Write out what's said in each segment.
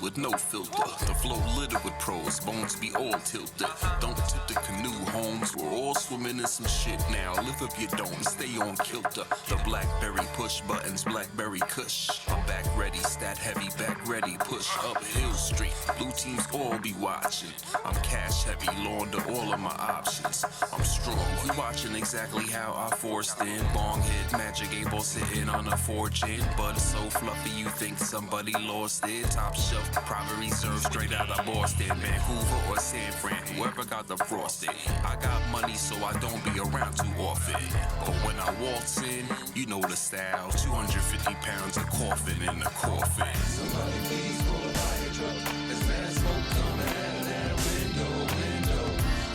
with no filter. The flow littered with pros, bones be all tilted. Don't tip the canoe, Holmes. We're all swimming in some shit now. Live up your dome, stay on kilter. The Blackberry push buttons, Blackberry Kush. I'm back ready, stat heavy, back ready. Push up Hill Street, blue teams all be watching. I'm cash heavy, launder all of my options. I'm strong, you watching exactly how I forced in. Bong hit, magic 8-ball sitting on a 4-gin. But it's so fluffy you think somebody lost it. Top shelf, private reserve, straight out of Boston. Vancouver or San Fran, whoever got the frosting. I got money so I don't be around too often. But when I waltz in, you know the style. 250 pounds of coffin in a coffin. Somebody please pull a fire truck. There's mad smoke coming out of that window.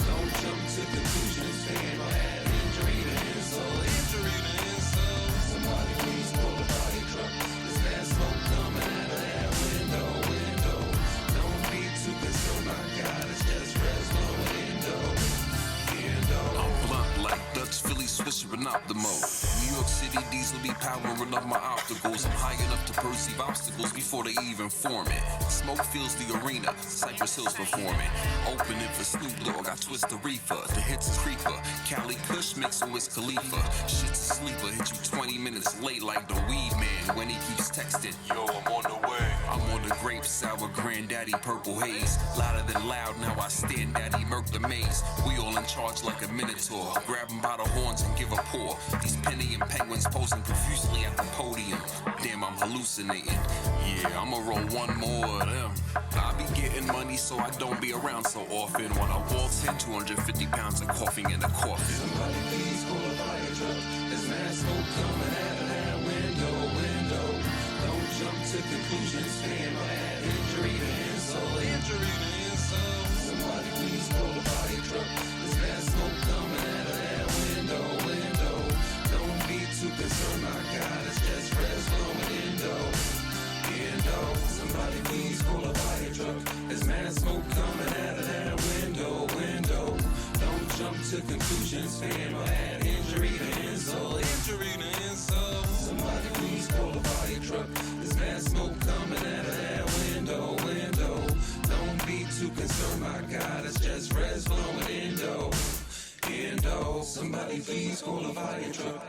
Don't jump to conclusions, fam. I had injury to insult. Somebody please pull a fire truck. There's mad smoke coming out of that window. Don't be too concerned, my God, it's just res blowing I'm blunt like Dutch Philly Swisher and Optimo. New York City diesel be powering up my obstacles. I'm high enough to perceive obstacles before they even form it. Smoke fills the arena, Cypress Hill's performing. Opening for Snoop Dogg, I twist the reefer. The hits is creeper, Cali Kush mixing with Khalifa. Shit's a sleeper, hit you 20 minutes late like the weed man when he keeps texting. Yo, I'm on the way. I'm on the grape sour granddaddy purple haze. Louder than loud, now I stand daddy murk the maze. We all in charge like a minotaur. Grab him by the horns and give a paw. These penny and penguins posing profusely at the podium. Damn, I'm hallucinating. Yeah, I'ma roll one more of them. I be getting money so I don't be around so often. When I waltz in, 250 pounds of coughing in a coffin. Somebody please pull a fire truck. There's mad smoke coming out of that window. Don't jump to conclusions, fam. I had injury to insult. Somebody please pull a fire truck. There's mad smoke coming out of that window. Don't be too concerned, my God, it's just res blowing indo. Somebody please pull a fire truck. There's mad smoke coming out of that window. Don't jump to conclusions, fam. I had injury to insult. Somebody please pull a fire truck. There's mad smoke coming out of that window. Don't be too concerned, my God, it's just res blowing indo. Somebody please call a fire truck.